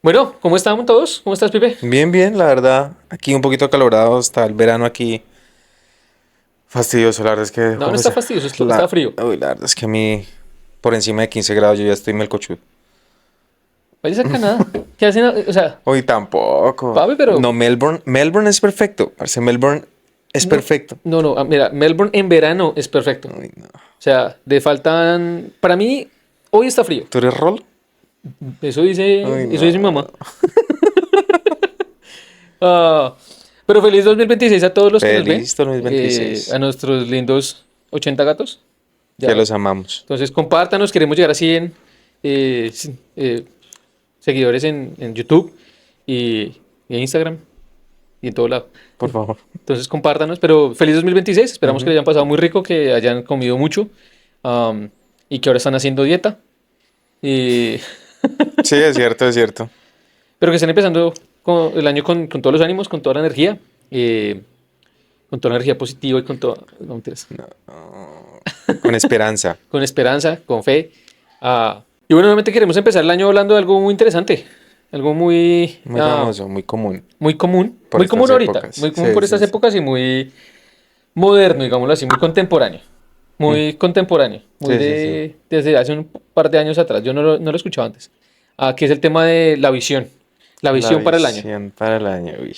Bueno, ¿cómo estamos todos? ¿Cómo estás, Pipe? Bien, bien, la verdad. Aquí un poquito acalorado, está el verano aquí fastidioso. La verdad es que, No, no está fastidioso, está frío. la verdad es que a mí, por encima de 15 grados, yo ya estoy melcochudo. Vayas a Canadá. ¿Qué hacen? O sea, Hoy tampoco. papi, pero No, Melbourne es perfecto. Parce, Melbourne es no, perfecto. no, mira, Melbourne en verano es perfecto. O Uy, no. sea, le faltan, para mí, hoy está frío. ¿Tú eres rol? Uy, Eso dice mi no. mamá. Ah, pero feliz 2026 a todos los que nos ven, Feliz 2026. a nuestros lindos 80 gatos. Que Ya. los amamos. Entonces, compártanos, queremos llegar a 100 seguidores en YouTube y en Instagram y en todo lado. Por favor. Entonces, compártanos, pero feliz 2026. Esperamos que Ujú. le hayan pasado muy rico, que hayan comido mucho y que ahora están haciendo dieta. Y, Sí, es cierto, es cierto. pero que estén empezando el año con todos los ánimos, con toda la energía, eh, con toda la energía positiva y con toda, no, mentiras, No. Con esperanza. con esperanza, con fe. Y bueno, nuevamente queremos empezar el año hablando de algo muy interesante, algo Muy famoso, muy común. Por muy común estas ahorita, épocas. muy común Sí, por sí, estas sí. épocas y muy moderno, digámoslo así, muy contemporáneo. Mm. Muy contemporáneo, muy Sí, sí, sí. desde hace un par de años atrás, yo no lo escuchaba antes, que es el tema de la La visión para el año. visión para el año. Uy.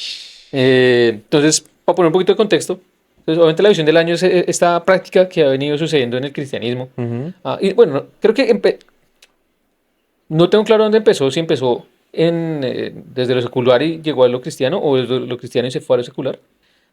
Entonces, para poner un poquito de contexto, entonces, obviamente la visión del año es esta práctica que ha venido sucediendo en el cristianismo. Ujú. Y bueno, creo que no tengo claro dónde empezó, si empezó desde lo secular y llegó a lo cristiano o desde lo cristiano y se fue a lo secular.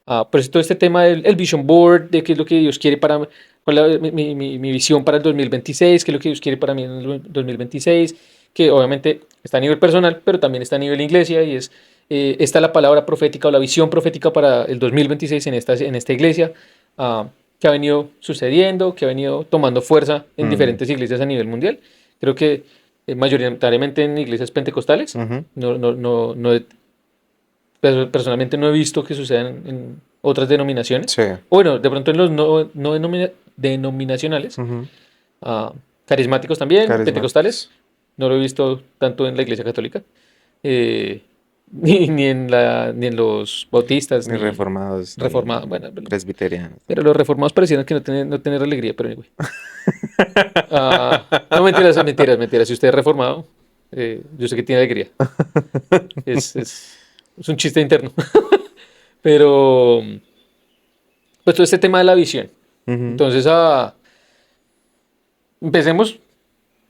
Pero es todo este tema del el Vision Board, de qué es lo que Dios quiere para cuál es mi visión para el 2026, qué es lo que Dios quiere para mí en el 2026, que obviamente está a nivel personal, pero también está a nivel iglesia y es esta la palabra profética o la visión profética para el 2026 en esta iglesia, que ha venido sucediendo, que ha venido tomando fuerza en Mm. diferentes iglesias a nivel mundial. Creo que mayoritariamente en iglesias pentecostales. Ujú. Personalmente no he visto que suceda en otras denominaciones. Sí. O bueno, de pronto en los no denominacionales, Ujú. ah, carismáticos también, pentecostales. Carismáticos. No lo he visto tanto en la iglesia católica, eh, ni en los bautistas, Ni ni reformados, reformados. ni Bueno, presbiterianos. pero los reformados parecían que no tener alegría, pero anyway. No, mentiras, mentiras, mentiras. Si usted es reformado, yo sé que tiene alegría. Es un chiste interno. Pero, pues todo este tema de la visión. Ujú. Entonces, empecemos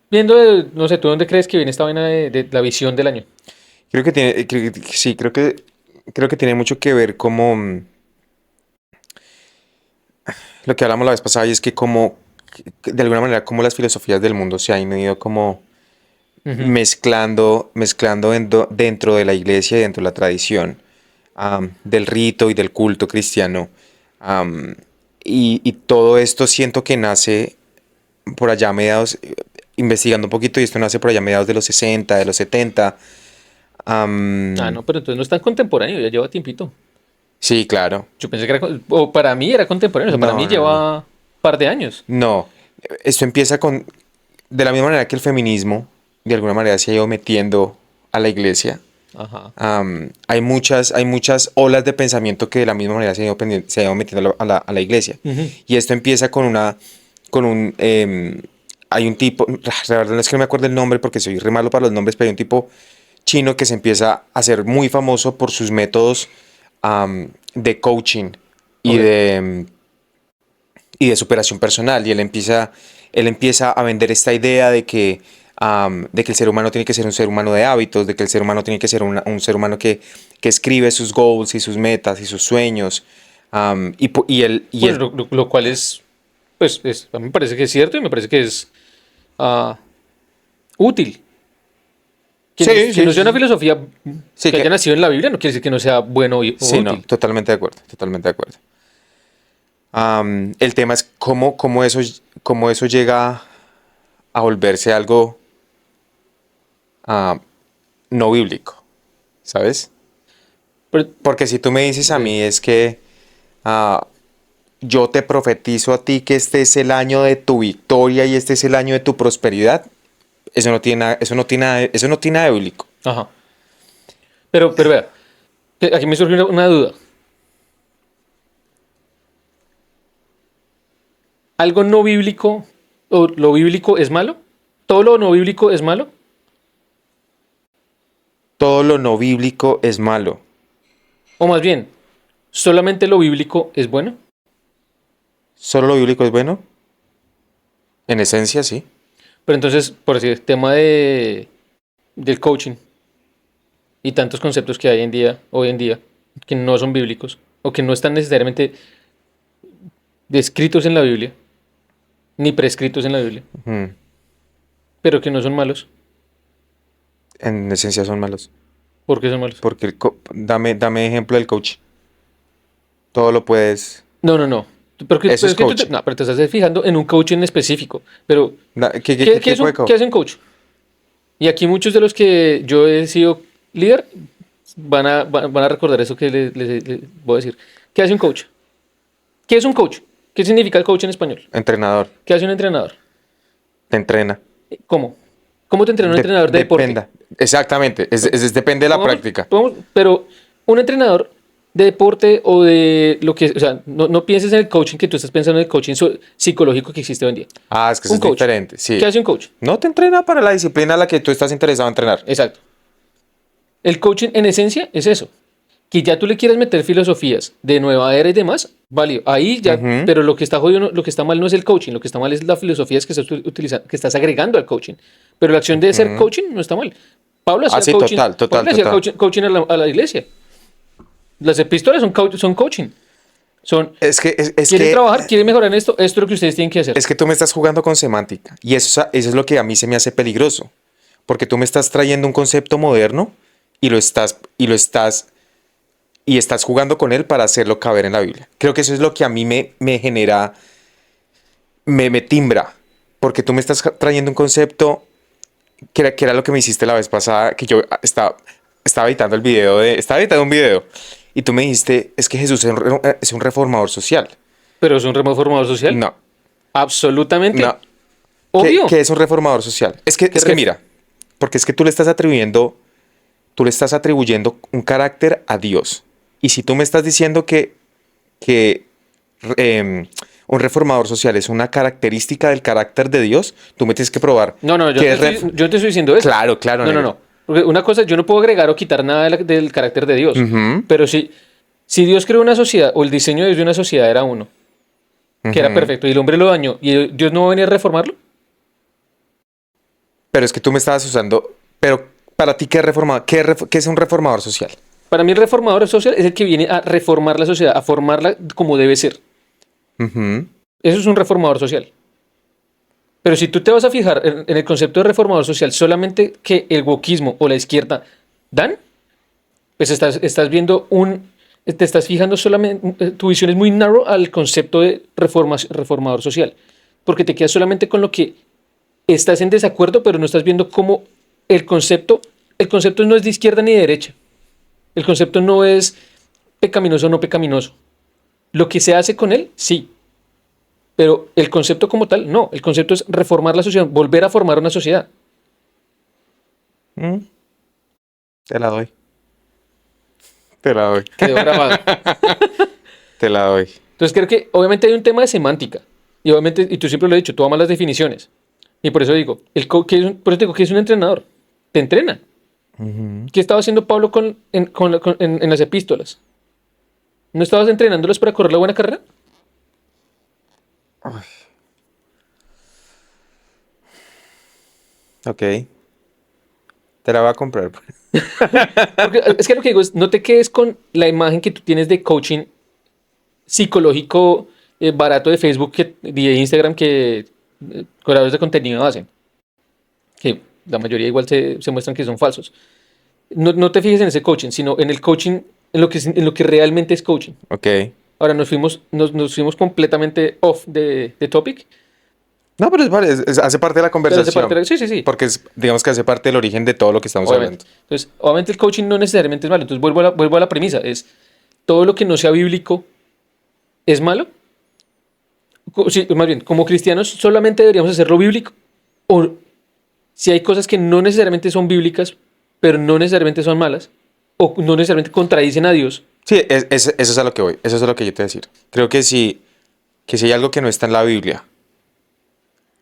viendo, no sé, ¿tú dónde crees que viene esta vaina de la visión del año? Sí, creo que tiene mucho que ver como lo que hablamos la vez pasada y es que como de alguna manera como las filosofías del mundo se han ido como Ujú. mezclando dentro de la iglesia y dentro de la tradición del rito y del culto cristiano. am, y todo esto siento que nace por allá a mediados, investigando un poquito, y esto nace por allá a mediados de los 60 de los 70. am, No, pero entonces no es tan contemporáneo, ya lleva tiempito. sí, claro. Yo pensé que era, o para mí era contemporáneo, o sea, para mí No, no, no. lleva un par de años. No, esto empieza de la misma manera que el feminismo, de alguna manera se ha ido metiendo a la iglesia. Ajá. Hay muchas olas de pensamiento que de la misma manera se han ido metiendo a la iglesia. Ujú. Y esto empieza hay un tipo, la verdad no es que no me acuerdo el nombre porque soy re malo para los nombres, pero hay un tipo chino que se empieza a hacer muy famoso por sus métodos de coaching y Ok. de superación personal. Y él empieza a vender esta idea de que el ser humano tiene que ser un ser humano de hábitos, de que el ser humano tiene que ser un ser humano que escribe sus goals y sus metas y sus sueños. Y Bueno, él, lo cual es, pues, a mí me parece que es cierto y me parece que es ah, útil. sí, Que sí, no sea sí, una sí. filosofía Sí, que haya que, nacido en la Biblia no quiere decir que no sea bueno o sí, no, útil. totalmente de acuerdo, totalmente de acuerdo. El tema es cómo eso llega a volverse algo ah, no bíblico, ¿sabes? Pero, Porque si tú me dices a ok. mí es que ah, yo te profetizo a ti que este es el año de tu victoria y este es el año de tu prosperidad, eso no tiene nada de bíblico. Ajá. Pero vea, aquí me surge una duda. ¿Algo no bíblico o lo bíblico es malo? ¿Todo lo no bíblico es malo? Todo lo no bíblico es malo. O más bien, ¿solamente lo bíblico es bueno? ¿Solo lo bíblico es bueno? En esencia, sí. Pero entonces, por decir, el tema del coaching y tantos conceptos que hay hoy en día, que no son bíblicos o que no están necesariamente descritos en la Biblia, ni prescritos en la Biblia, Ujú. pero que no son malos. En esencia son malos. ¿Por qué son malos? Porque dame ejemplo del coach. Todo lo puedes. No, no, no. Eso es Es que tú coaching. no, pero te estás fijando en un coach en específico. Pero, ¿qué ¿Qué es un, tipo de qué coach? es un coach? Y aquí muchos de los que yo he sido líder van a recordar eso que les voy a decir. ¿Qué hace un coach? ¿Qué es un coach? ¿Qué significa el coach en español? Entrenador. ¿Qué hace un entrenador? Te entrena. ¿Cómo? ¿Cómo te entrena un entrenador de deporte? Dependa. Exactamente. Depende de la práctica. Pero un entrenador de deporte o de lo que, o sea, no pienses en el coaching que tú estás pensando en el coaching psicológico que existe hoy en día. Ah, es que eso Un es coach. diferente. Sí. ¿Qué hace un coach? No te entrena para la disciplina a la que tú estás interesado en entrenar. Exacto. El coaching en esencia es eso. Que ya tú le quieres meter filosofías de nueva era y demás, válido. Ahí ya, Ujú. pero lo que está jodido, lo que está mal no es el coaching, lo que está mal es la filosofía que estás utilizando, que estás agregando al coaching. Pero la acción de ser coaching no está mal. Pablo hacía Sí, coaching, total. Pablo hacía coaching a la iglesia. Las epístolas son coaching. Son, quieren trabajar, quieren mejorar en esto, esto es lo que ustedes tienen que hacer. Es que tú me estás jugando con semántica. Y eso es lo que a mí se me hace peligroso. Porque tú me estás trayendo un concepto moderno y estás jugando con él para hacerlo caber en la Biblia. Creo que eso es lo que a mí me genera, me timbra. Porque tú me estás trayendo un concepto que era lo que me hiciste la vez pasada, que yo estaba editando estaba editando un video y tú me dijiste, es que Jesús es un reformador social. Pero es un reformador social. No, Absolutamente. no. Obvio. ¿Qué es un reformador social? Es que mira, porque es que tú le estás atribuyendo un carácter a Dios. Y si tú me estás diciendo que un reformador social es una característica del carácter de Dios, tú me tienes que probar No, yo que no te estoy diciendo eso. Claro, claro. No. negro. Porque una cosa, yo no puedo agregar o quitar nada del carácter de Dios. Ujú, Pero si Dios creó una sociedad, o el diseño de una sociedad era uno, que era ujú. perfecto, y el hombre lo dañó, y Dios no va a venir a reformarlo. Pero es que tú me estabas usando. Pero para ti, ¿qué es un reformador social? Para mí el reformador social es el que viene a reformar la sociedad, a formarla como debe ser. Ujú. Eso es un reformador social. Pero si tú te vas a fijar en el concepto de reformador social solamente que el wokismo o la izquierda dan, pues estás viendo te estás fijando solamente, tu visión es muy narrow al concepto de reformador social, porque te quedas solamente con lo que estás en desacuerdo, pero no estás viendo cómo el concepto no es de izquierda ni de derecha, el concepto no es pecaminoso o no pecaminoso. Lo que se hace con él, sí, pero el concepto como tal, no. El concepto es reformar la sociedad, volver a formar una sociedad. Mm, Te la doy. Te la doy. Quedó grabado. Te la doy. Entonces creo que obviamente hay un tema de semántica. Y obviamente, y tú siempre lo has dicho, tú amas las definiciones. Y por eso digo, por eso digo que es un entrenador. Te entrena. Ujú. ¿Qué estaba haciendo Pablo en las epístolas? ¿No estabas entrenándolos para correr la buena carrera? Ok. Te la voy a comprar. Porque es que lo que digo es, no te quedes con la imagen que tú tienes de coaching psicológico barato de Facebook y de Instagram que creadores de contenido hacen. Que la mayoría igual se muestran que son falsos. No te fijes en ese coaching, sino en el coaching, en lo que realmente es coaching. Ok. Ahora nos fuimos completamente off de topic. No, pero hace parte de la Pero hace conversación. parte sí. Porque digamos que hace parte del origen de todo lo que estamos Obviamente. hablando. Entonces, obviamente el coaching no necesariamente es malo. Entonces, vuelvo a la premisa. Es todo lo que no sea bíblico es malo. Sí, más bien, como cristianos solamente deberíamos hacerlo bíblico. O si hay cosas que no necesariamente son bíblicas, pero no necesariamente son malas. o no necesariamente contradicen a Dios. Sí, eso es a lo que voy. Eso es a lo que yo te voy a decir. Creo que si hay algo que no está en la Biblia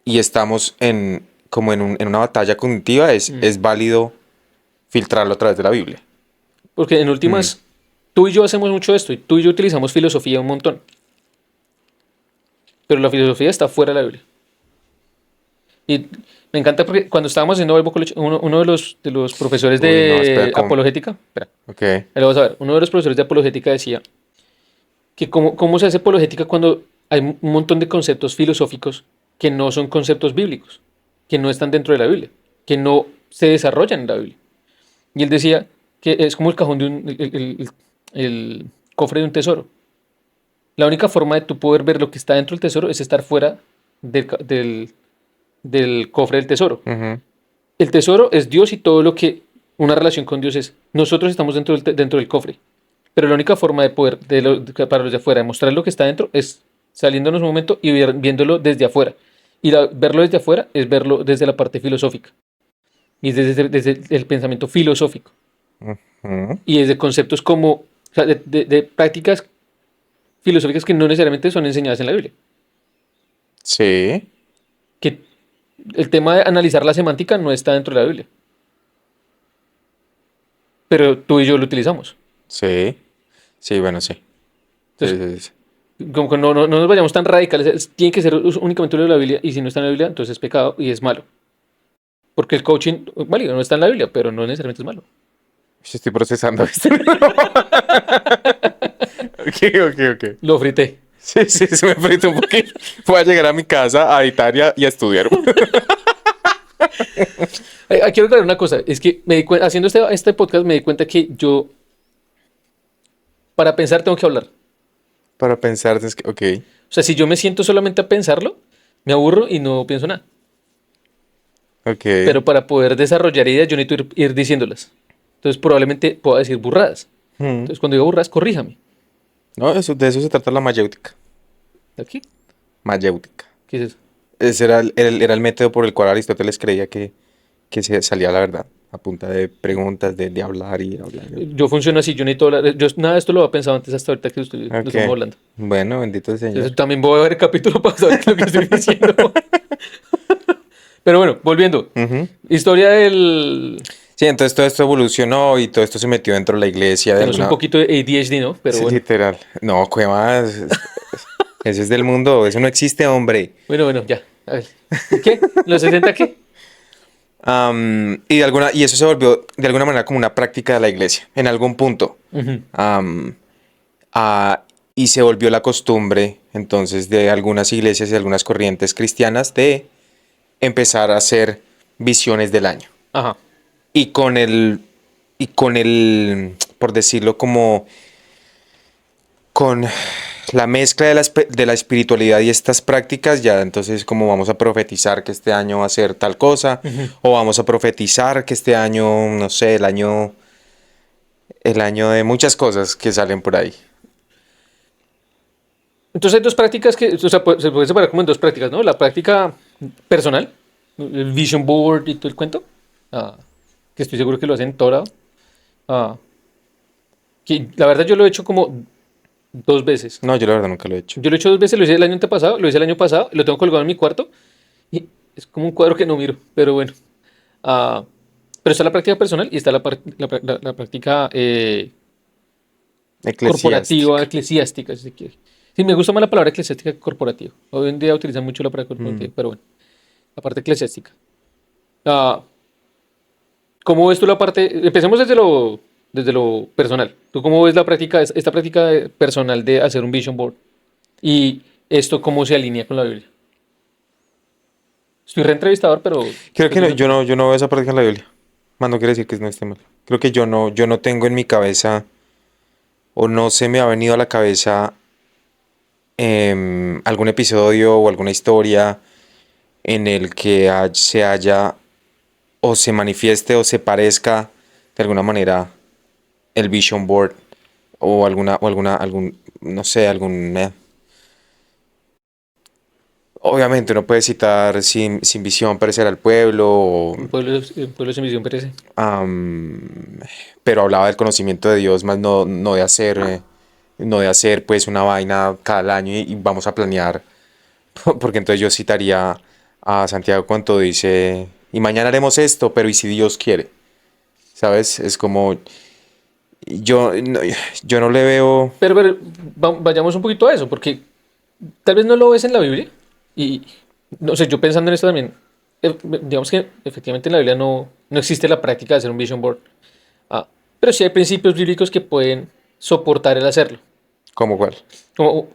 y estamos en una batalla cognitiva, es válido filtrarlo a través de la Biblia. Porque en Mm, últimas, tú y yo hacemos mucho esto, y tú y yo utilizamos filosofía un montón. Pero la filosofía está fuera de la Biblia. Y me encanta porque cuando estábamos haciendo Bible College, uno de los profesores Uy, no, espera, de ¿cómo? apologética, espera, Ok. ahí lo vas a ver, uno de los profesores de apologética decía que cómo se hace apologética cuando hay un montón de conceptos filosóficos que no son conceptos bíblicos, que no están dentro de la Biblia, que no se desarrollan en la Biblia. Y él decía que es como el cajón de el cofre de un tesoro. La única forma de tú poder ver lo que está dentro del tesoro es estar fuera del cofre del tesoro. Ujú. El tesoro es Dios y todo lo que una relación con Dios es. Nosotros estamos dentro del cofre. Pero la única forma de poder, para los de afuera, mostrar lo que está dentro es saliéndonos un momento y viéndolo desde afuera. Y verlo desde afuera es verlo desde la parte filosófica. Y es desde el pensamiento filosófico. Ujú. Y desde conceptos como, o sea, de prácticas filosóficas que no necesariamente son enseñadas en la Biblia. Sí, Que el tema de analizar la semántica no está dentro de la Biblia. Pero tú y yo lo utilizamos. sí. Sí, bueno, sí. Sí, Entonces, sí, sí. como que no nos vayamos tan radicales. Tiene que ser únicamente lo de la Biblia. Y si no está en la Biblia, entonces es pecado y es malo. Porque el coaching, válido, no está en la Biblia, pero no necesariamente es malo. Estoy procesando esto. Ok, ok, ok. Lo frité. Sí, sí, se me frito un poquito. Voy a llegar a mi casa a editar y a estudiar. Quiero aclarar una cosa. Es que haciendo este podcast me di cuenta que yo, para pensar, tengo que hablar. Para pensar, es que, ok, O sea, si yo me siento solamente a pensarlo, me aburro y no pienso nada. ok. Pero para poder desarrollar ideas, yo necesito ir diciéndolas. Entonces, probablemente pueda decir burradas. Mm. Entonces, cuando diga burradas, corríjame. No, de eso se trata la mayéutica. ¿Aquí? Mayéutica. ¿Qué es eso? Ese era el método por el cual Aristóteles creía que se salía la verdad. A punta de preguntas, de hablar y hablar. Yo funciono así, yo necesito hablar. Yo nada de esto lo había pensado antes hasta ahorita que lo Ok. estamos hablando. Bueno, bendito el Señor. Entonces, también voy a ver el capítulo para saber lo que estoy diciendo. Pero bueno, volviendo. Ujú. Historia del... Sí, entonces todo esto evolucionó y todo esto se metió dentro de la iglesia de Tenemos un alguna... poquito de ADHD, ¿no? Pero Sí, bueno. literal. No, ¿qué más? Eso es del mundo, eso no existe, hombre. Bueno, ya. A ver. ¿Qué? ¿Los 60 qué? Y eso se volvió de alguna manera como una práctica de la iglesia, en algún punto. Ujú. Am, y se volvió la costumbre entonces de algunas iglesias y algunas corrientes cristianas de empezar a hacer visiones del año. Ajá. Y con el, por decirlo como, con la mezcla de la espiritualidad y estas prácticas, ya entonces como vamos a profetizar que este año va a ser tal cosa, Ujú. o vamos a profetizar que este año, no sé, el año de muchas cosas que salen por ahí. Entonces hay dos prácticas que, o sea, se puede separar como en dos prácticas, ¿no? La práctica personal, el vision board y todo el cuento, ah, que estoy seguro que lo hacen en todo lado. Ah, que la verdad yo lo he hecho como dos veces. No, yo la verdad nunca lo he hecho. Yo lo he hecho dos veces, lo hice el año antepasado, lo hice el año pasado, lo tengo colgado en mi cuarto y es como un cuadro que no miro, pero bueno. Ah, pero está la práctica personal y está la práctica corporativa, Eclesiástica. eclesiástica, si se quiere. Sí, me gusta más la palabra eclesiástica que corporativa. Hoy en día utilizan mucho la palabra Mm. corporativa, pero bueno, la parte eclesiástica. Ah, ¿Cómo ves tú la parte? Empecemos desde lo personal. ¿Tú cómo ves la práctica, esta práctica personal de hacer un vision board? Y esto cómo se alinea con la Biblia. Estoy reentrevistador, pero Creo que después no, de tu opinión. yo no veo esa práctica en la Biblia. Más no quiere decir que no esté mal. Creo que yo no tengo en mi cabeza o no se me ha venido a la cabeza algún episodio o alguna historia en el que se haya o se manifieste o se parezca de alguna manera el vision board no sé, Obviamente uno puede citar sin visión perecerá el pueblo, Un pueblo sin visión perece. am, pero hablaba del conocimiento de Dios, más no de hacer pues una vaina cada año y vamos a planear, porque entonces yo citaría a Santiago cuando dice, y mañana haremos esto, pero ¿y si Dios quiere? ¿Sabes? Es como, yo no, yo no le veo... Pero vayamos un poquito a eso, porque tal vez no lo ves en la Biblia. Y no sé, yo pensando en esto también, digamos que efectivamente en la Biblia no existe la práctica de hacer un vision board. Ah, pero sí hay principios bíblicos que pueden soportar el hacerlo. ¿Cómo cuál? Como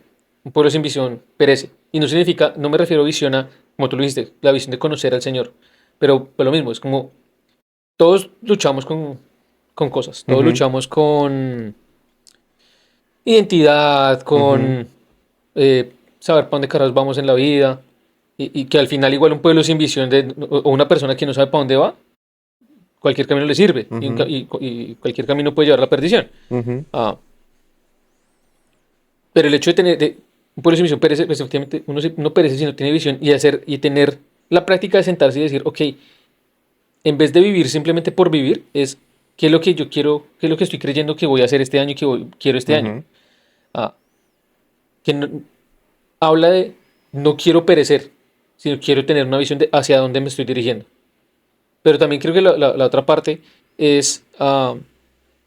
un pueblo sin visión perece. Y no significa, no me refiero a visión a, como tú lo dijiste, la visión de conocer al Señor. Pero pues lo mismo, es como todos luchamos con cosas, todos Ujú, luchamos con identidad, ujú, con saber para dónde carajos vamos en la vida. Y que al final igual un pueblo sin visión o una persona que no sabe para dónde va, cualquier camino le sirve. ujú, Y cualquier camino puede llevar a la perdición. ujú. Ah, pero el hecho de tener un pueblo sin visión perece, pues, efectivamente, no perece si no tiene visión y tener la práctica de sentarse y decir, ok, en vez de vivir simplemente por vivir, es qué es lo que yo quiero, qué es lo que estoy creyendo que voy a hacer este año y que quiero este año. Ujú. Ah, que habla de no quiero perecer, sino quiero tener una visión de hacia dónde me estoy dirigiendo. Pero también creo que la otra parte es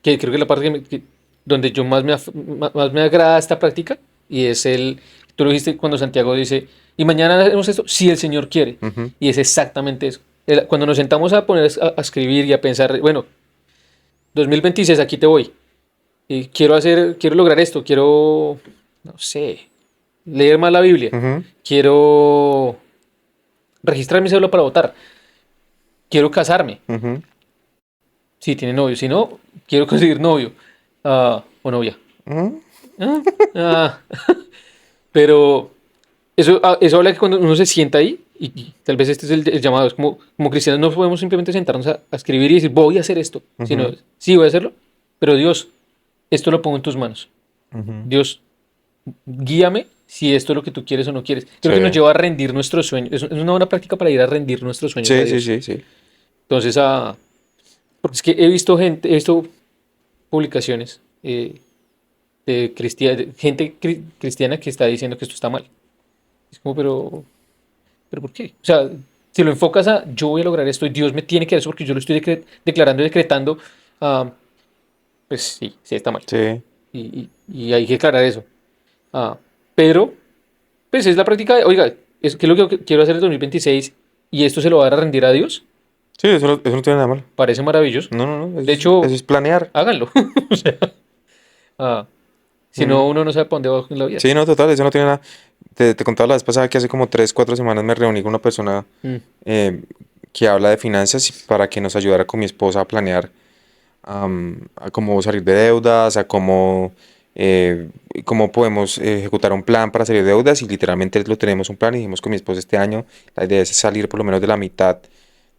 que creo que la parte donde yo más me agrada esta práctica y es tú lo dijiste cuando Santiago dice, y mañana haremos esto, si el Señor quiere. Ujú, Y es exactamente eso. Cuando nos sentamos a poner a escribir y a pensar, bueno, 2026 aquí te voy. Y quiero lograr esto, no sé, leer más la Biblia. ujú, Quiero registrar mi cédula para votar. Quiero casarme. ujú, Si tiene novio. Si no, quiero conseguir novio. O novia. ujú. Ah, ah. Pero eso habla que cuando uno se sienta ahí, y tal vez este es el llamado, es como cristianos no podemos simplemente sentarnos a escribir y decir, voy a hacer esto, sino, Ujú, sí, voy a hacerlo, pero Dios, esto lo pongo en tus manos. ujú. Dios, guíame si esto es lo que tú quieres o no quieres. Creo Sí, que nos lleva a rendir nuestros sueños. Es una buena práctica para ir a rendir nuestros sueños a sí, sí, Dios. sí, sí. Entonces, porque es que he visto publicaciones de gente cristiana que está diciendo que esto está mal. Es como, pero ¿por qué? O sea, si lo enfocas a yo voy a lograr esto y Dios me tiene que dar eso porque yo lo estoy declarando y decretando, ah, pues sí, sí está mal. Sí, Y hay que aclarar eso. Ah, pero, pues es la práctica de, oiga, ¿qué es lo que quiero hacer en 2026 y esto se lo va a dar a rendir a Dios? sí, eso no tiene nada malo. Parece maravilloso. No, no, no, De eso hecho, es planear. háganlo. O sea, ah, si no, Mm. uno no sabe para dónde va en la vida. Sí, no, total, eso no tiene nada. Te contaba la vez pasada que hace como 3, 4 semanas me reuní con una persona Mm, eh, que habla de finanzas para que nos ayudara con mi esposa a planear a cómo salir de deudas, eh, cómo podemos ejecutar un plan para salir de deudas y literalmente lo tenemos un plan y dijimos con mi esposa este año la idea es salir por lo menos de la mitad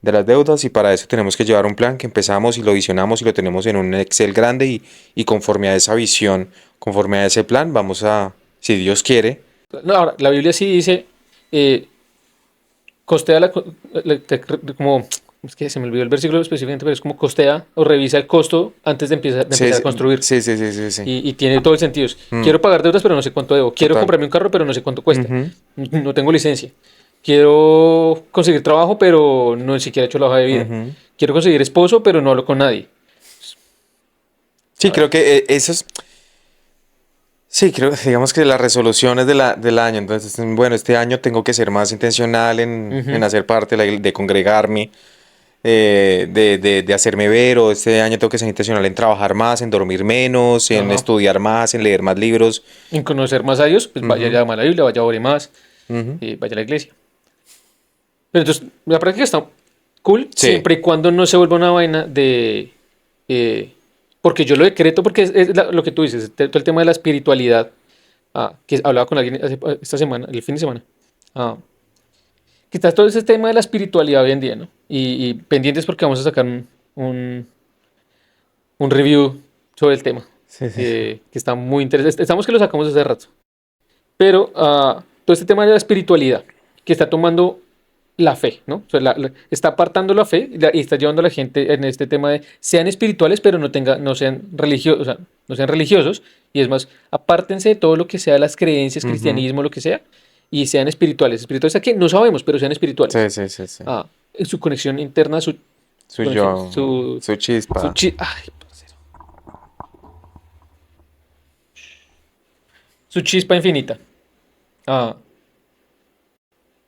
de las deudas y para eso tenemos que llevar un plan que empezamos y lo visionamos y lo tenemos en un Excel grande y conforme a esa visión, conforme a ese plan, vamos a, si Dios quiere, no, ahora, la Biblia sí dice, eh, costea como, es que se me olvidó el versículo específicamente, pero es como costea o revisa el costo antes de sí, empezar a construir. sí, sí, sí, sí, sí. Y tiene todo el sentido. Mm, Quiero pagar deudas, pero no sé cuánto debo. Quiero total. comprarme un carro, pero no sé cuánto cuesta. Ujú, No tengo licencia. Quiero conseguir trabajo, pero no ni siquiera he hecho la hoja de vida. ujú. Quiero conseguir esposo, pero no hablo con nadie. Sí, A ver. creo que eso es, sí, creo, digamos que las resoluciones del año, entonces, bueno, este año tengo que ser más intencional en Ujú, hacer parte de congregarme, de hacerme ver, o este año tengo que ser intencional en trabajar más, en dormir menos, en ajá. estudiar más, en leer más libros. En conocer más a Dios, pues vaya Ujú, ya a la Biblia, vaya a ore más, ujú. vaya a la iglesia. Pero entonces, la práctica está cool Sí, siempre y cuando no se vuelva una vaina de... eh, porque yo lo decreto, porque es lo que tú dices, todo el tema de la espiritualidad, que hablaba con alguien esta semana, el fin de semana, ah, que está todo ese tema de la espiritualidad hoy en día, ¿no? Y pendientes porque vamos a sacar un, un review sobre el tema, sí, sí, sí. que está muy interesante. Estamos que lo sacamos hace rato. Pero todo este tema de la espiritualidad, que está tomando la fe, ¿no? O sea, está apartando la fe y está llevando a la gente en este tema de sean espirituales, pero no sean religiosos, o sea, no sean religiosos, y es más, apártense de todo lo que sea las creencias, Ujú. cristianismo, lo que sea, y sean espirituales. Espirituales a que no sabemos, pero sean espirituales. Sí, sí, sí, sí. En su conexión interna, su Su conexión, yo, su chispa. ay, parcero, su chispa infinita. Ah,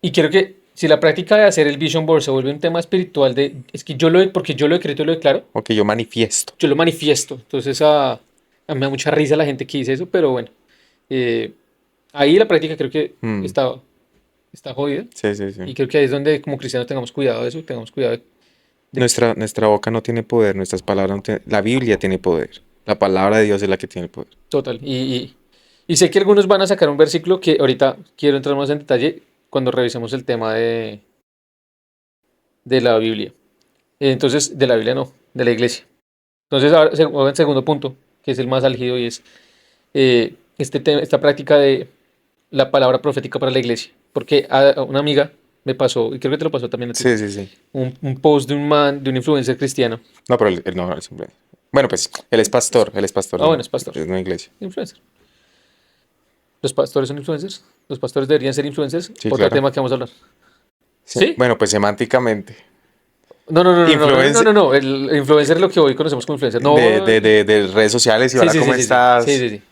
y quiero que si la práctica de hacer el vision board se vuelve un tema espiritual es que porque yo lo decreto y lo declaro, O que yo manifiesto. yo lo manifiesto. Entonces, a mí me da mucha risa la gente que dice eso, pero bueno, eh, ahí la práctica creo que Mm, está jodida. sí, sí, sí. Y creo que ahí es donde como cristianos tengamos cuidado de eso, tengamos cuidado de que, Nuestra boca no tiene poder, nuestras palabras no tienen... La Biblia tiene poder. La palabra de Dios es la que tiene el poder. total. Y sé que algunos van a sacar un versículo que ahorita quiero entrar más en detalle cuando revisemos el tema de la Biblia. Entonces, de la Biblia no, de la iglesia. Entonces, ahora el segundo punto, que es el más álgido, y es esta práctica de la palabra profética para la iglesia. Porque a una amiga me pasó, y creo que te lo pasó también a ti, Sí, sí, sí. un post de un man, de un influencer cristiano. No, pero él no es hombre. Bueno, pues él es pastor, Ah, bueno, es pastor, es una iglesia. influencer. Los pastores son influencers. Los pastores deberían ser influencers. Sí, Otro claro. tema que vamos a hablar. Sí, ¿Sí? bueno, pues semánticamente. No, no, no, no, no, no, no, Influencia no, no. El influencer es lo que hoy conocemos como influencer. No. de redes sociales y Sí, hola, sí, ¿cómo sí, sí, sí. Sí, estás? sí, sí.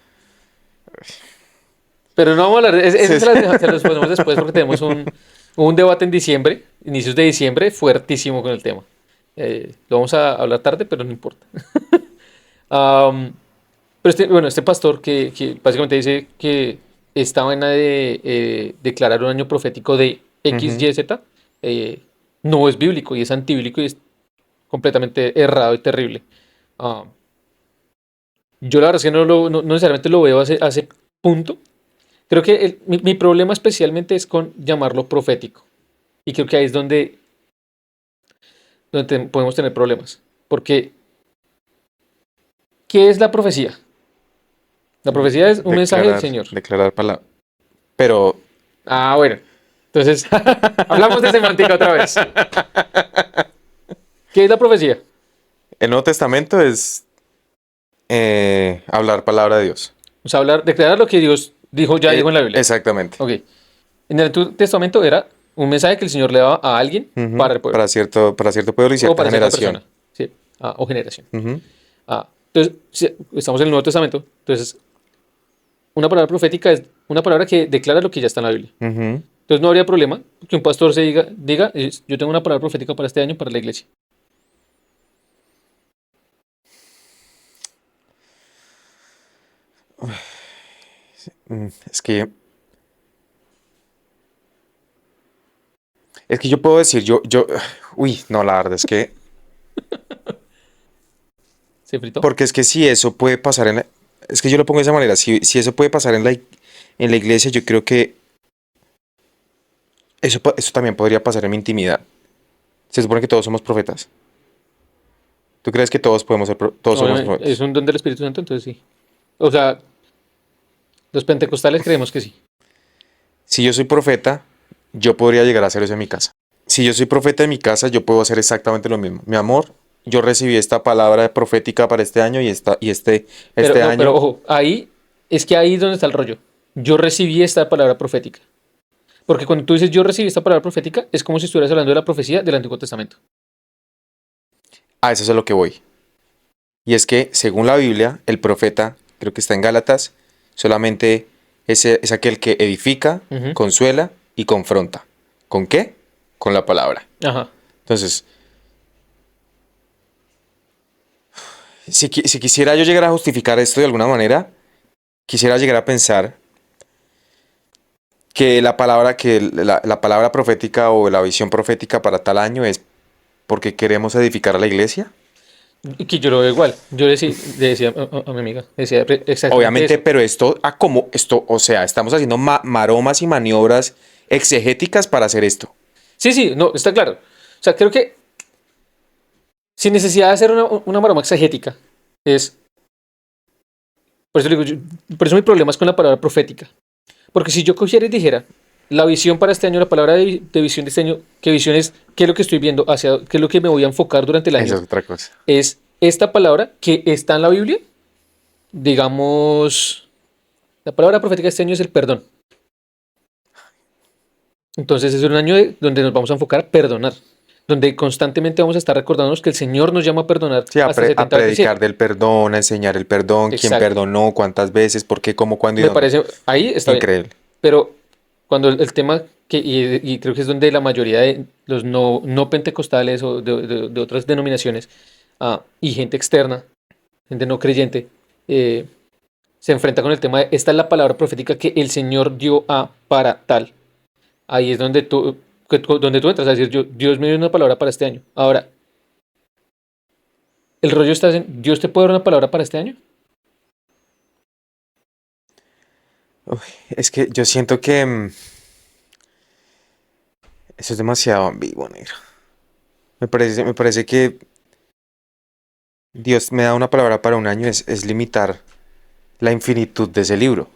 Pero no vamos a hablar, Sí, ese sí. se los ponemos después porque tenemos un debate en diciembre, inicios de diciembre, fuertísimo con el tema. Lo vamos a hablar tarde, pero no importa. Am, pero este pastor que básicamente dice que esta vaina de declarar un año profético de X, Ujú. Y, Z, no es bíblico y es antibíblico y es completamente errado y terrible. Ah, yo la verdad es que no necesariamente lo veo a ese punto. Creo que mi problema especialmente es con llamarlo profético. Y creo que ahí es donde podemos tener problemas. Porque, ¿qué es la profecía? La profecía es un mensaje del Declarar, Señor. declarar palabra. Pero Ah, bueno. Entonces, hablamos de semántica otra vez. ¿Qué es la profecía? el Nuevo Testamento es hablar palabra de Dios. O sea, declarar lo que Dios dijo en la Biblia. Exactamente. Ok. En el Antiguo Testamento era un mensaje que el Señor le daba a alguien Ujú. para el pueblo. Para cierto pueblo y O cierta para cierta generación. persona. Sí. O generación. Ujú. Entonces, estamos en el Nuevo Testamento. Entonces, una palabra profética es una palabra que declara lo que ya está en la Biblia. Ujú. Entonces no habría problema que un pastor se diga, yo tengo una palabra profética para este año para la iglesia. Es que yo puedo decir, uy, no, la verdad es que, ¿Se fritó? porque es que si eso puede pasar es que yo lo pongo de esa manera, si eso puede pasar en la iglesia, yo creo que eso también podría pasar en mi intimidad. Se supone que todos somos profetas. ¿Tú crees que todos podemos todos somos Obviamente, es profetas? un don del Espíritu Santo, entonces sí. O sea, los pentecostales creemos que sí. Si yo soy profeta, yo podría llegar a hacer eso en mi casa. Si yo soy profeta en mi casa, yo puedo hacer exactamente lo mismo. Mi amor, yo recibí esta palabra profética para este año Pero este no, pero año. ojo, ahí es donde está el rollo. Yo recibí esta palabra profética. Porque cuando tú dices yo recibí esta palabra profética, es como si estuvieras hablando de la profecía del Antiguo Testamento. A eso es a lo que voy. Y es que, según la Biblia, el profeta, creo que está en Gálatas, solamente es aquel que edifica, Ujú. consuela y confronta. ¿Con qué? Con la palabra. Ajá. Entonces, si quisiera yo llegar a justificar esto de alguna manera, quisiera llegar a pensar que la palabra profética o la visión profética para tal año es porque queremos edificar a la iglesia. Y que yo lo veo igual. Yo le decía a mi amiga, decía exactamente Obviamente, eso. pero o sea, estamos haciendo maromas y maniobras exegéticas para hacer esto. Sí, sí, no, está claro. O sea, creo que sin necesidad de hacer una maroma exegética, es. Por eso digo, por eso mi problema es con la palabra profética. Porque si yo cogiera y dijera, la visión para este año, la palabra de visión de este año, ¿qué visión es? ¿Qué es lo que estoy viendo? Hacia, ¿qué es lo que me voy a enfocar durante el Esa año? es otra cosa. Es esta palabra que está en la Biblia, digamos, la palabra profética de este año es el perdón. Entonces es un año donde nos vamos a enfocar a perdonar, donde constantemente vamos a estar recordándonos que el Señor nos llama a perdonar Sí, hasta a 70 veces predicar 7. del perdón, a enseñar el perdón, quién Exacto. perdonó, cuántas veces, por qué, cómo, cuándo y Me dónde. parece, ahí está bien. Increíble. Pero cuando el tema, y creo que es donde la mayoría de los no pentecostales o de otras denominaciones y gente externa, gente no creyente, eh, se enfrenta con el tema de esta es la palabra profética que el Señor dio a para tal. Ahí es donde tú entras a decir, Dios me dio una palabra para este año. Ahora, el rollo está en, ¿Dios te puede dar una palabra para este año? Uy, es que yo siento que eso es demasiado ambiguo, negro. Me parece que Dios me da una palabra para un año es limitar la infinitud de ese libro.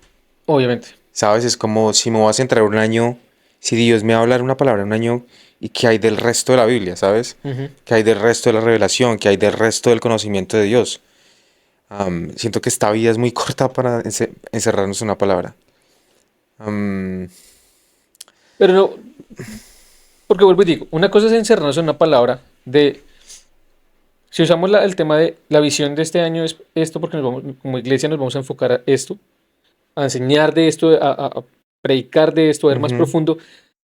Obviamente. ¿Sabes? Es como si me voy a centrar un año, si Dios me va a hablar una palabra un año, ¿y qué hay del resto de la Biblia? ¿Sabes? Ujú. ¿Qué hay del resto de la revelación? ¿Qué hay del resto del conocimiento de Dios? Siento que esta vida es muy corta para encerrarnos en una palabra. Am, Pero no, porque vuelvo y digo, una cosa es encerrarnos en una palabra de, si usamos el tema de la visión de este año es esto, porque como iglesia nos vamos a enfocar a esto, a enseñar de esto, a predicar de esto, a ver más ujú. profundo,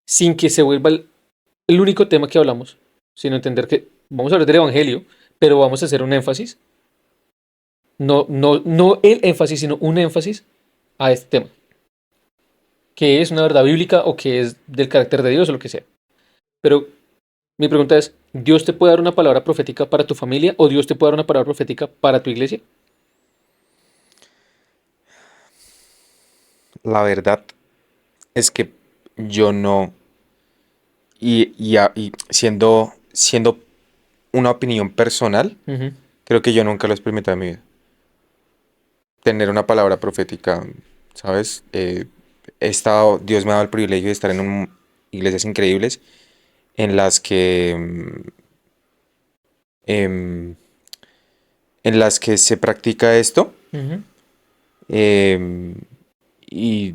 sin que se vuelva el único tema que hablamos, sino entender que vamos a hablar del evangelio, pero vamos a hacer un énfasis, no el énfasis, sino un énfasis a este tema, que es una verdad bíblica o que es del carácter de Dios o lo que sea. Pero mi pregunta es, ¿Dios te puede dar una palabra profética para tu familia o Dios te puede dar una palabra profética para tu iglesia? La verdad es que yo no, y siendo una opinión personal, Ujú. creo que yo nunca lo he experimentado en mi vida. Tener una palabra profética, ¿sabes? Dios me ha dado el privilegio de estar en iglesias increíbles en las que, em, en las que se practica esto, Ujú. em, y,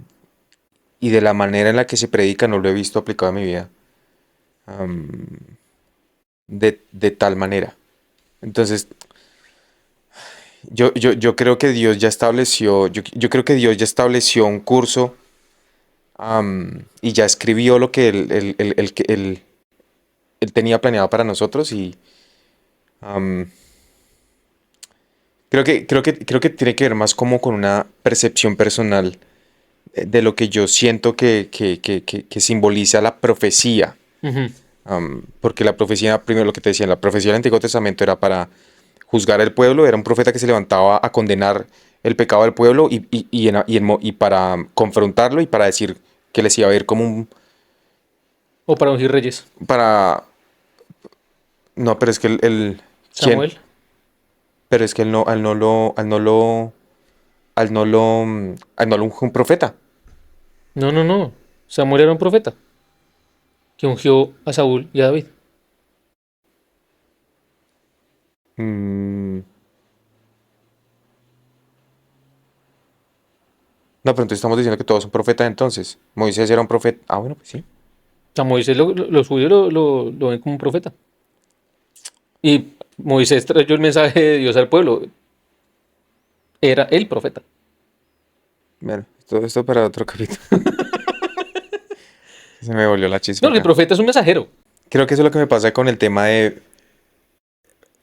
y de la manera en la que se predica no lo he visto aplicado en mi vida, am, de tal manera. Entonces, yo creo que Dios ya estableció, yo creo que Dios ya estableció un curso, y ya escribió lo que él tenía planeado para nosotros y am, creo que tiene que ver más como con una percepción personal de lo que yo siento que simboliza la profecía. Ujú. Porque la profecía, primero lo que te decía, la profecía del Antiguo Testamento era para juzgar al pueblo, era un profeta que se levantaba a condenar el pecado del pueblo y para confrontarlo y para decir que les iba a ir como un... O para ungir reyes. Para... No, pero es que ¿quién? Samuel. Pero es que él no lo ungió un profeta. No, no, no. Samuel era un profeta que ungió a Saúl y a David. Mm, no, pero entonces estamos diciendo que todos son profetas entonces. Moisés era un profeta. Ah, bueno, pues sí. A Moisés los judíos lo ven como un profeta. Y Moisés trayó el mensaje de Dios al pueblo. Era el profeta. Bueno, todo esto para otro capítulo. Se me volvió la chispa No, el acá. profeta es un mensajero. Creo que eso es lo que me pasa con el tema de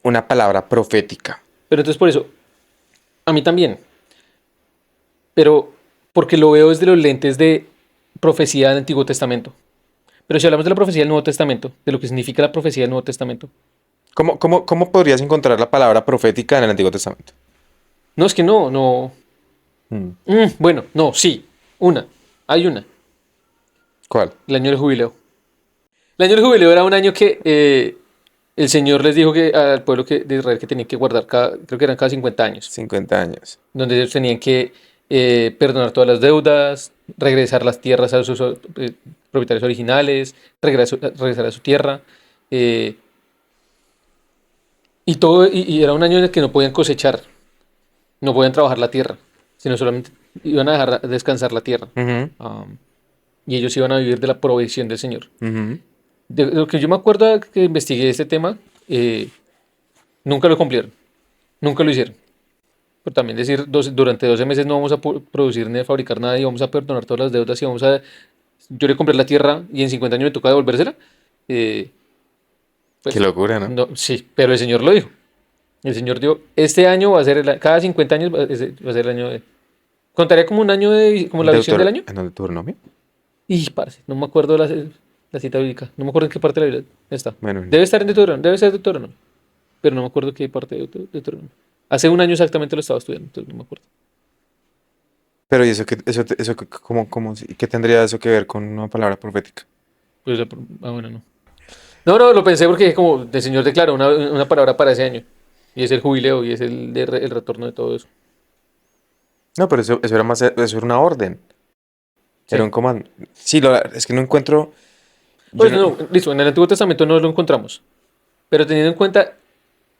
una palabra profética. Pero entonces por eso, a mí también. Pero porque lo veo desde los lentes de profecía del Antiguo Testamento. Pero si hablamos de la profecía del Nuevo Testamento, de lo que significa la profecía del Nuevo Testamento, ¿Cómo podrías encontrar la palabra profética en el Antiguo Testamento? no es que no. Mm, Bueno, no, sí. Hay una. ¿Cuál? El año del jubileo. El año del jubileo era un año que el Señor les dijo que al pueblo de Israel que tenían que guardar creo que eran cada 50 años, 50 años. donde ellos tenían que perdonar todas las deudas, regresar las tierras a sus, propietarios originales, regresar a su tierra. eh, y era un año en el que no podían cosechar, no podían trabajar la tierra, sino solamente iban a dejar descansar la tierra. Ujú, Am, y ellos iban a vivir de la provisión del Señor. ujú. De lo que yo me acuerdo que investigué este tema, nunca lo cumplieron, nunca lo hicieron. Pero también decir, durante 12 meses no vamos a producir ni a fabricar nada y vamos a perdonar todas las deudas y vamos a... Yo le compré la tierra y en 50 años me toca devolvérsela. eh, Qué pues locura, ¿no? no, sí, pero el Señor lo dijo. El Señor dijo, este año va a ser, cada 50 años va a ser el año de... Contaría como un año de, como la visión del año. ¿En el Deuteronomio? Y parce, no me acuerdo la cita bíblica, no me acuerdo en qué parte de la Biblia está. Bueno, Debe estar en Deuteronomio, debe ser Deuteronomio, pero no me acuerdo qué parte de Deuteronomio. Hace un año exactamente lo estaba estudiando, entonces no me acuerdo. pero ¿y qué tendría eso que ver con una palabra profética? Pues, bueno, no. No, no, lo pensé porque como el Señor declaró una palabra para ese año. Y es el jubileo y es el retorno de todo eso. No, pero eso era más, eso era una orden, era Sí. un comando. Sí, es que no encuentro, yo Pues no- no, listo, en el Antiguo Testamento no lo encontramos. Pero teniendo en cuenta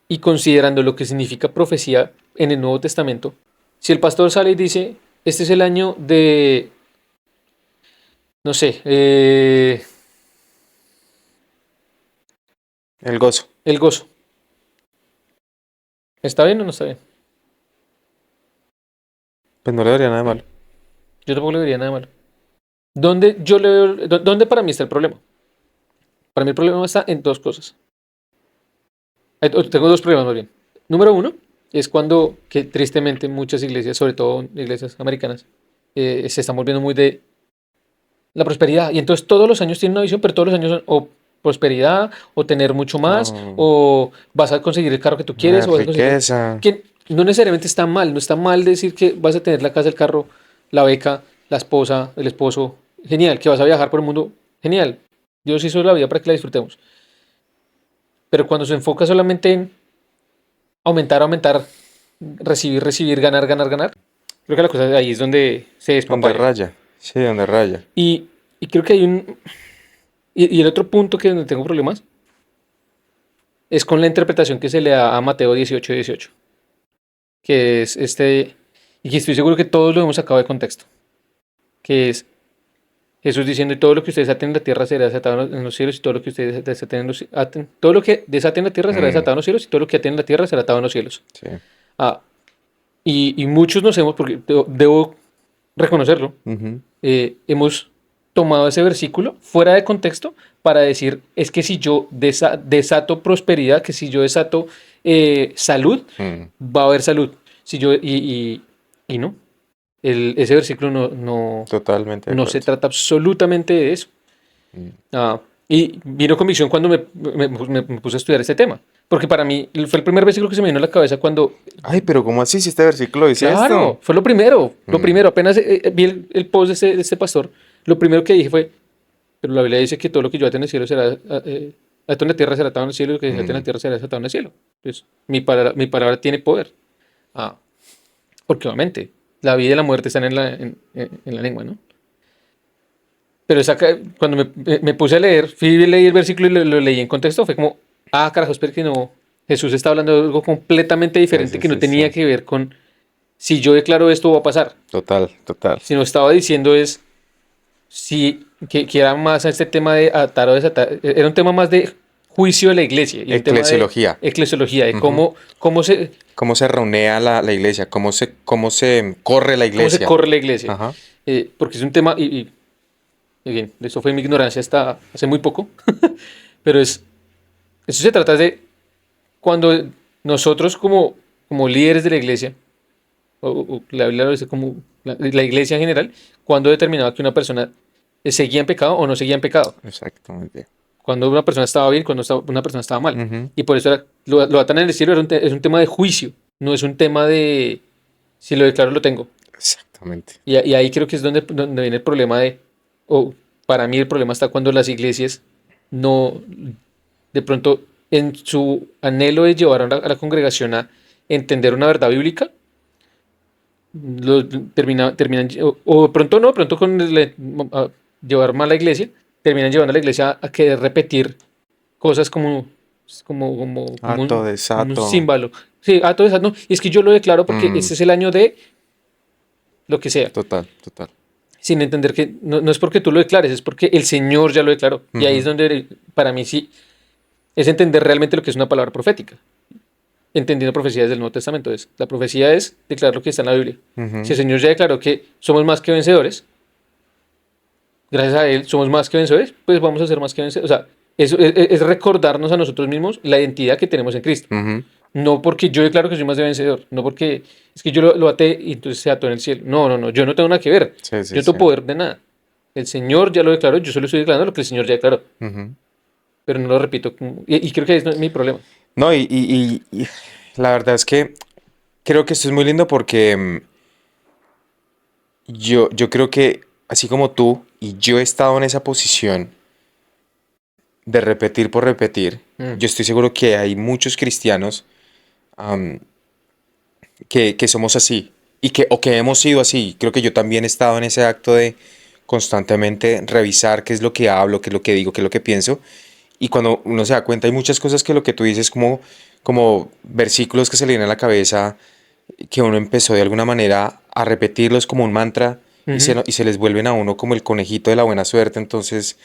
y considerando lo que significa profecía en el Nuevo Testamento, si el pastor sale y dice, este es el año de, no sé, el gozo. el gozo. ¿Está bien o no está bien? Pues no le daría nada de malo. Yo tampoco le diría nada malo. ¿Dónde yo le veo, dónde para mí está el problema? Para mí el problema está en dos cosas. Tengo dos problemas más bien. Número uno es cuando, que tristemente muchas iglesias, sobre todo iglesias americanas, se están volviendo muy de la prosperidad. Y entonces todos los años tienen una visión, pero todos los años son o prosperidad, o tener mucho más, No, o vas a conseguir el carro que tú quieres, o vas a conseguir... riqueza. Que no necesariamente está mal, no está mal decir que vas a tener la casa, el carro, la beca, la esposa, el esposo. Genial, que vas a viajar por el mundo. Genial. Dios hizo la vida para que la disfrutemos. Pero cuando se enfoca solamente en aumentar, aumentar, recibir, recibir, ganar, ganar, ganar, creo que la cosa ahí es donde se Donde despapaya. raya. Sí, donde raya. Y creo que hay un... Y el otro punto que donde tengo problemas es con la interpretación que se le da a Mateo 18:18, que es este, y que estoy seguro que todos lo hemos sacado de contexto, que es Jesús diciendo, y todo lo que ustedes aten en la tierra será desatado en los cielos, y todo lo que ustedes desaten en todo lo que desaten en la tierra será Mm, desatado en los cielos, y todo lo que aten en la tierra será atado en los cielos. sí. Ah, y muchos nos hemos, porque debo reconocerlo, Ujú. hemos tomado ese versículo fuera de contexto para decir, es que si yo desato prosperidad, que si yo desato salud, Mm, va a haber salud. Si yo, y no, ese versículo totalmente de no se acuerdo. trata absolutamente de eso. Mm. Y vino convicción cuando me puse a estudiar este tema. Porque para mí fue el primer versículo que se me vino a la cabeza cuando, Ay, pero ¿cómo así si este versículo dice claro, esto? fue lo Mm, primero, apenas vi el post de este pastor, lo primero que dije fue, pero la Biblia dice que todo lo que yo ate en el cielo será, ato en la tierra será atado en el cielo, y lo que desate en la mm, tierra será desatado en el cielo. Entonces, mi palabra tiene poder. Ah, porque obviamente, la vida y la muerte están en la lengua, ¿no? Pero cuando me puse a leer, fui a leer el versículo y lo leí en contexto, fue como, carajo, espera que no, Jesús está hablando de algo completamente sí, diferente sí, que no sí, sí. tenía que ver con si yo declaro esto va a pasar. Total, total. Sino estaba diciendo es si que era más a este tema de atar o desatar, era un tema más de juicio de la iglesia y un tema de Eclesiología. eclesiología, de Ujú. cómo ¿Cómo se reunea la iglesia? ¿Cómo se corre la cómo se iglesia? corre la iglesia. Ajá. Porque es un tema, y bien, eso fue mi ignorancia hasta hace muy poco, pero eso se trata de cuando nosotros como líderes de la iglesia, o la Biblia lo dice como la iglesia en general, cuando determinaba que una persona seguía en pecado o no seguía en pecado. Exacto, muy bien. Cuando una persona estaba bien, cuando una persona estaba mal. Ujú. Y por eso lo atan en el cielo, es un tema de juicio, no es un tema de si lo declaro lo tengo. Exactamente. Y ahí creo que es donde viene el problema o para mí el problema está cuando las iglesias no, de pronto en su anhelo de llevar a la congregación a entender una verdad bíblica, terminan, o de pronto no, de pronto con llevar mal a la iglesia, terminan llevando a la iglesia a querer repetir cosas como Ato, como un desato. símbolo. Sí, todo eso, no. Y es que yo lo declaro porque Mm, este es el año de lo que sea. total, total. Sin entender que no es porque tú lo declares, es porque el Señor ya lo declaró. Y ahí es Ujú, donde para mí sí es entender realmente lo que es una palabra profética. Entendiendo profecías del Nuevo Testamento. La profecía es declarar lo que está en la Biblia. Si ujú. el Señor ya declaró que somos más que vencedores, gracias a Él somos más que vencedores, pues vamos a ser más que vencedores. O sea, es recordarnos a nosotros mismos la identidad que tenemos en Cristo. Ujú. No porque yo declaro que soy más de vencedor, no porque es que yo lo até y entonces se ató en el cielo. No, no, no, yo no tengo nada que ver. Sí, sí, Yo no sí. tengo poder de nada. El Señor ya lo declaró, yo solo estoy declarando lo que el Señor ya declaró, Ujú. pero no lo repito. Y creo que ahí es mi problema. No, y la verdad es que creo que esto es muy lindo porque yo creo que así como tú y yo he estado en esa posición de repetir por repetir, Mm. yo estoy seguro que hay muchos cristianos am, que somos así o que hemos sido así. Creo que yo también he estado en ese acto de constantemente revisar qué es lo que hablo, qué es lo que digo, qué es lo que pienso. Y cuando uno se da cuenta, hay muchas cosas que lo que tú dices, como versículos que se le vienen a la cabeza, que uno empezó de alguna manera a repetirlos como un mantra Ujú. y se les vuelven a uno como el conejito de la buena suerte. Entonces,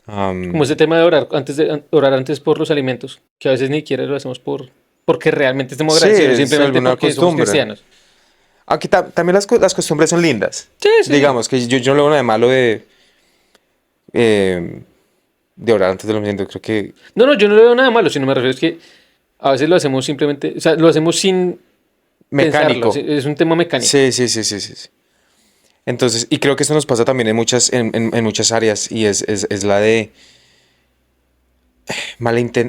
Como ese tema de orar antes por los alimentos, que a veces ni siquiera lo hacemos porque realmente estemos sí, agradecidos, es simplemente alguna porque somos costumbre. cristianos. Aquí también las costumbres son lindas. Sí, sí. Digamos que yo no le veo nada de malo eh, de orar antes de los alimentos. Creo que No, no, yo no le veo nada malo, sino me refiero es que a veces lo hacemos simplemente, o sea, lo hacemos sin pensarlo, mecánico. es un tema mecánico. Sí, sí, sí, sí, sí, sí. Entonces, y creo que esto nos pasa también en muchas áreas y es la de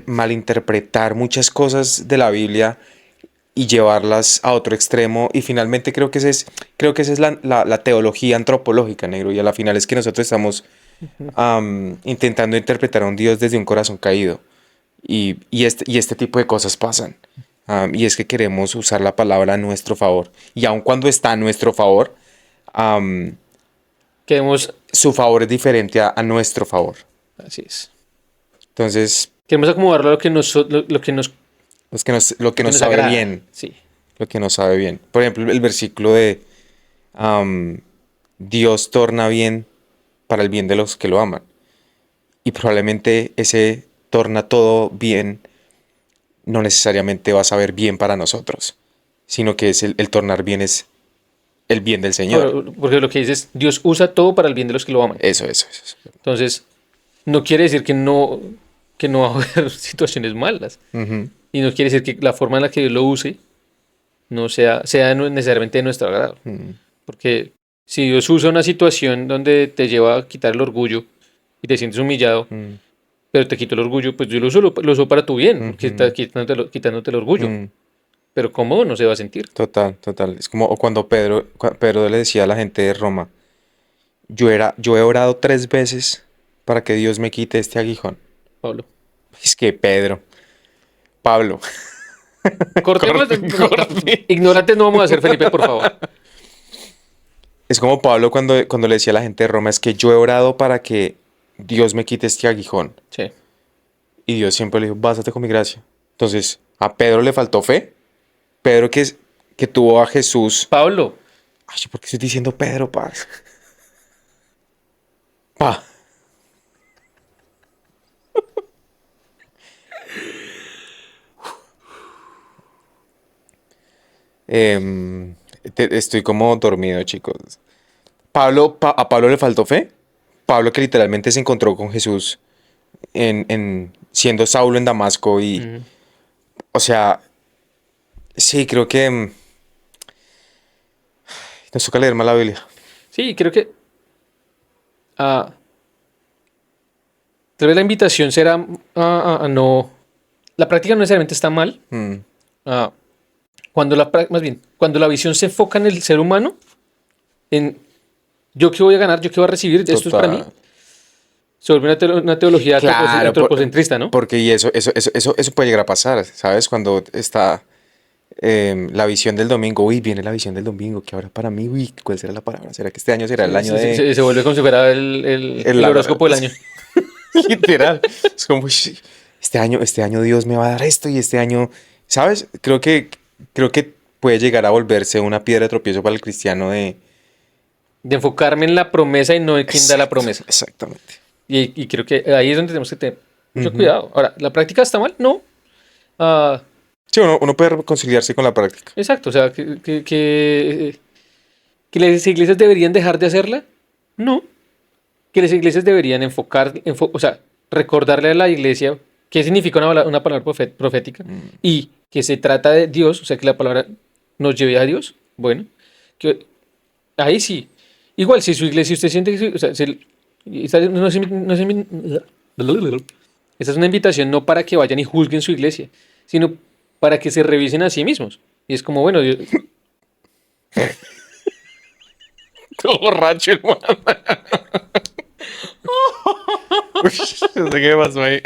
malinterpretar muchas cosas de la Biblia y llevarlas a otro extremo. Y finalmente creo que esa es la teología antropológica, negro. Y a la final es que nosotros estamos intentando interpretar a un Dios desde un corazón caído. Y este tipo de cosas pasan. Y es que queremos usar la palabra a nuestro favor. Y aun cuando está a nuestro favor, am, Queremos, su favor es diferente a nuestro favor. así es, Entonces, queremos acomodarlo a lo lo que que nos nos sabe agrada, bien, sí. lo que nos sabe bien. Por ejemplo, el versículo de am, Dios torna bien para el bien de los que lo aman. Y probablemente ese torna todo bien no necesariamente va a saber bien para nosotros, sino que es el tornar bien es el bien del Señor. Porque lo que dices, Dios usa todo para el bien de los que lo aman. Eso. Entonces, no quiere decir que no va a haber situaciones malas. Ujú, Y no quiere decir que la forma en la que Dios lo use no sea necesariamente de nuestro agrado. ujú, Porque si Dios usa una situación donde te lleva a quitar el orgullo y te sientes humillado, ujú, pero te quito el orgullo, pues Dios lo uso para tu bien, porque está ujú, quitándote el orgullo. ujú. Pero ¿cómo no se va a sentir? Total, total. Es como o cuando Pedro le decía a la gente de Roma, yo he orado 3 veces para que Dios me quite este aguijón. Pablo. Es que Pablo, Cortemos. corte, corte. Ignorantes no vamos a hacer, Felipe, por favor. Es como Pablo cuando le decía a la gente de Roma, es que yo he orado para que Dios me quite este aguijón. Sí. Y Dios siempre le dijo, bástate con mi gracia. Entonces, a Pedro le faltó fe. Pedro que tuvo a Jesús. Pablo. Ay, ¿por qué estoy diciendo Pedro, pa? Pa. Em, estoy como dormido, chicos. A Pablo le faltó fe. Pablo que literalmente se encontró con Jesús siendo Saulo en Damasco y, Ujú. o sea, sí, creo que nos toca leer más la Biblia. Sí, creo que ah, tal vez la invitación será a no. La práctica no necesariamente está mal. Mm, ah, más bien, cuando la visión se enfoca en el ser humano, en yo qué voy a ganar, yo qué voy a recibir, esto es para mí, total. se vuelve una teología Claro, antropocentrista, ¿no? porque y eso puede llegar a pasar, ¿sabes? Cuando está La visión del domingo. Uy, viene la visión del domingo. ¿Qué habrá para mí? Uy, ¿cuál será la palabra? ¿Será que este año será el Se, año se- de... se- se vuelve como si fuera el el la- horóscopo del año. Literal. Es como, "Ush, este año Dios me va a dar esto y este año, ¿sabes? Creo que puede llegar a volverse una piedra de tropiezo para el cristiano de... De enfocarme en la promesa y no en quién da la Exacto, promesa. exactamente. Y creo que ahí es donde tenemos que tener mucho Ujú. cuidado. Ahora, ¿la práctica está mal? No. Ah, Sí, uno puede reconciliarse con la práctica. exacto. O sea, que las iglesias deberían dejar de hacerla. No. Que las iglesias deberían o sea, recordarle a la iglesia qué significa una palabra profética Mm. y que se trata de Dios, o sea, que la palabra nos lleve a Dios. Bueno, que ahí sí. Igual, si su iglesia, usted siente que, o sea, esta es una invitación no para que vayan y juzguen su iglesia, sino para que se revisen a sí mismos. Y es como, bueno, Todo borracho, hermano. Uy, no sé qué pasó ahí.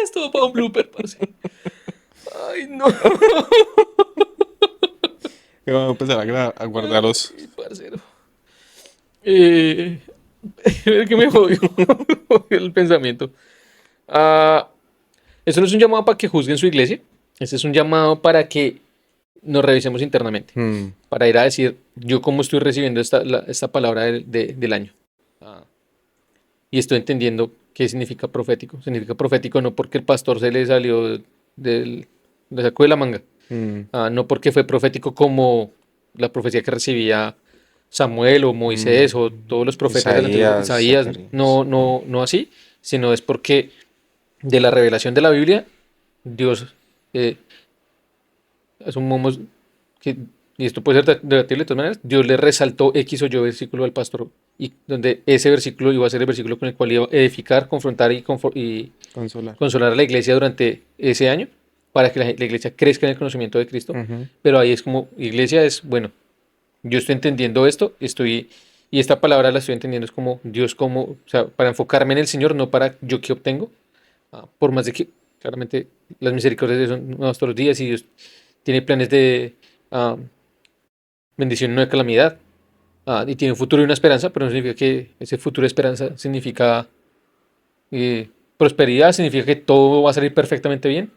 esto va para un blooper, parce. Ay, no. Vamos a empezar a guardarlos. Ay, parcero. Eh, es que me jodió el pensamiento. Ah, eso no es un llamado para que juzguen su iglesia. Ese es un llamado para que nos revisemos internamente. Mm, Para ir a decir, yo cómo estoy recibiendo esta palabra del año. Ah, y estoy entendiendo qué significa profético. Significa profético no porque el pastor se le salió le sacó de la manga. mm, No porque fue profético como la profecía que recibía Samuel o Moisés o mm. todos los profetas del antiguo Isaías, Isaías, Zacarías. Mm. no así, sino es porque de la revelación de la Biblia, Dios, eh, asumimos que, y esto puede ser debatible de todas maneras, Dios le resaltó X o Y versículo al pastor y donde ese versículo iba a ser el versículo con el cual iba a edificar, confrontar y Consolar. consolar a la iglesia durante ese año para que la iglesia crezca en el conocimiento de Cristo. Ujú. Pero ahí es como, iglesia es, bueno, yo estoy entendiendo esto, y esta palabra la estoy entendiendo es como Dios, como, o sea, para enfocarme en el Señor, no para yo qué obtengo. Por más de que, claramente, las misericordias de Dios son nuevas todos los días y Dios tiene planes de ah, bendición, no de calamidad. Y tiene un futuro y una esperanza, pero no significa que ese futuro y esperanza significa prosperidad, significa que todo va a salir perfectamente bien.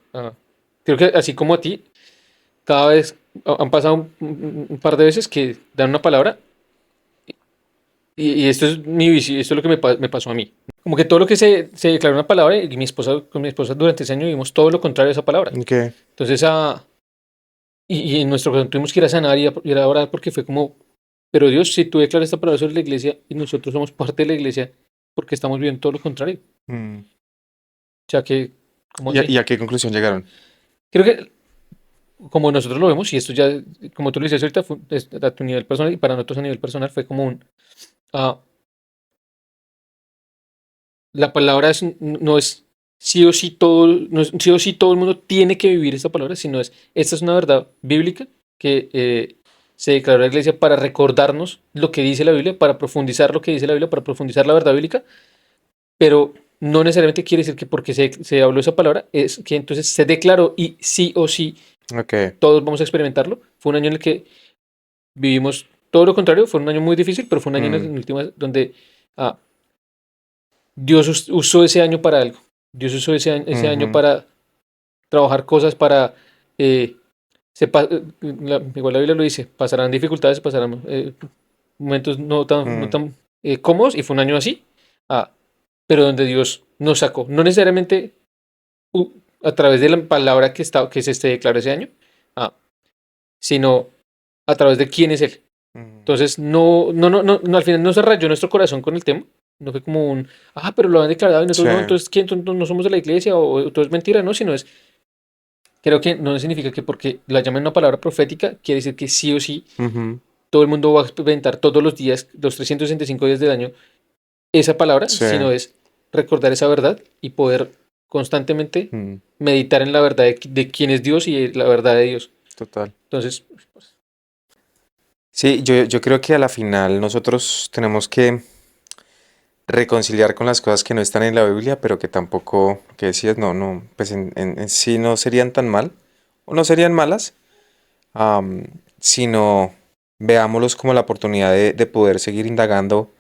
Creo que así como a ti, cada vez han pasado un par de veces que dan una palabra y esto es mi visión, esto es lo que me pasó a mí. Como que todo lo que se declaró una palabra y con mi esposa durante ese año vimos todo lo contrario a esa palabra. Ok. Entonces, y en nuestro corazón tuvimos que ir a sanar y a orar porque fue como, pero Dios, si tú declaras esta palabra sobre la iglesia y nosotros somos parte de la iglesia, porque estamos viendo todo lo contrario. Mm. O sea que, ¿cómo ¿Y así? y a qué conclusión llegaron? Creo que como nosotros lo vemos, y esto ya, como tú lo dices ahorita, a tu nivel personal y para nosotros a nivel personal fue como ah, la palabra no es sí o sí todo, no es sí o sí todo el mundo tiene que vivir esta palabra, sino esta es una verdad bíblica que se declaró en la iglesia para recordarnos lo que dice la Biblia, para profundizar lo que dice la Biblia, para profundizar la verdad bíblica, pero no necesariamente quiere decir que porque se habló esa palabra, es que entonces se declaró y sí o sí Ok. todos vamos a experimentarlo. Fue un año en el que vivimos todo lo contrario, fue un año muy difícil, pero fue un año Mm, en última donde ah, Dios usó ese año para algo. Dios usó ese año ujú, para trabajar cosas, para... eh, igual la Biblia lo dice, pasarán dificultades, pasarán momentos no mm, tan cómodos, y fue un año así, ah, pero donde Dios nos sacó, no necesariamente uh, a través de la palabra que se declaró ese año, ah, sino a través de quién es Él. mm. Entonces, al final no se rayó nuestro corazón con el tema. No fue como pero lo han declarado y Sí. nosotros no, entonces, ¿quién? Entonces, no somos de la iglesia o todo es mentira, no, sino creo que no significa que porque la llamen una palabra profética, quiere decir que sí o sí Ujú, todo el mundo va a experimentar todos los días, los 365 días del año, esa palabra, sí. sino es recordar esa verdad y poder constantemente Mm, meditar en la verdad de quién es Dios y la verdad de Dios. total. Entonces, pues, Sí, yo creo que a la final nosotros tenemos que reconciliar con las cosas que no están en la Biblia, pero que tampoco, que decías, no, pues en sí no serían tan mal, o no serían malas, sino veámoslos como la oportunidad de poder seguir indagando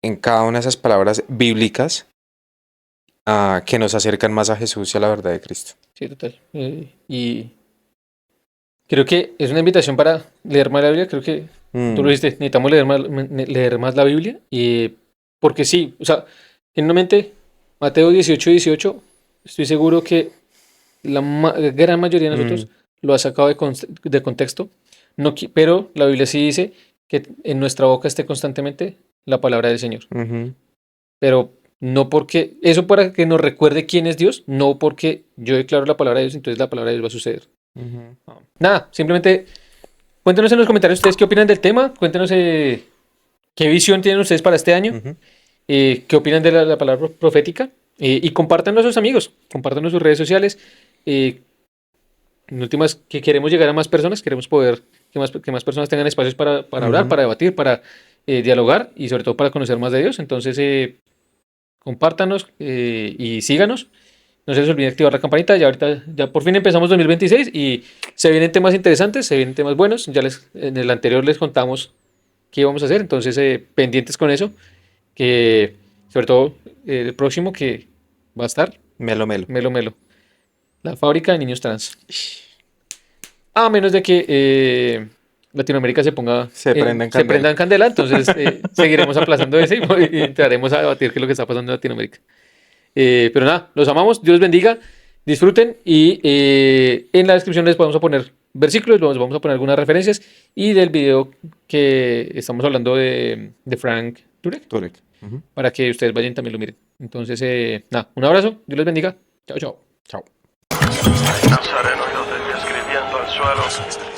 en cada una de esas palabras bíblicas que nos acercan más a Jesús y a la verdad de Cristo. Sí, total. Y creo que es una invitación para leer más la Biblia. Creo que tú lo dijiste, necesitamos leer más la Biblia. Porque sí, o sea, genuinamente, Mateo 18:18, estoy seguro que la gran mayoría de nosotros lo ha sacado de contexto. No, pero la Biblia sí dice que en nuestra boca esté constantemente la palabra del Señor. Pero no porque, eso para que nos recuerde quién es Dios, no porque yo declaro la palabra de Dios, entonces la palabra de Dios va a suceder. No. Nada, simplemente cuéntenos en los comentarios ustedes qué opinan del tema, cuéntenos qué visión tienen ustedes para este año, qué opinan de la palabra profética, y compártanlo a sus amigos, compártanlo en sus redes sociales. En últimas, que queremos llegar a más personas, queremos poder que más personas tengan espacios para hablar, para debatir, para dialogar y sobre todo para conocer más de Dios. Entonces, compártanos y síganos. No se les olvide activar la campanita. Ya ahorita, ya por fin empezamos 2026 y se vienen temas interesantes, se vienen temas buenos. En el anterior les contamos qué íbamos a hacer, entonces pendientes con eso. Que sobre todo el próximo que va a estar Melo. la fábrica de niños trans. A menos de que Latinoamérica se prenda en candela, entonces seguiremos aplazando ese y entraremos a debatir qué es lo que está pasando en Latinoamérica. Pero nada, los amamos, Dios los bendiga, disfruten y en la descripción les vamos a poner versículos, vamos a poner algunas referencias y del video que estamos hablando de Frank Turek. Para que ustedes vayan y también lo miren. Entonces, nada, un abrazo, Dios les bendiga. Chao. Nazareno, yo te vi escribiendo al suelo.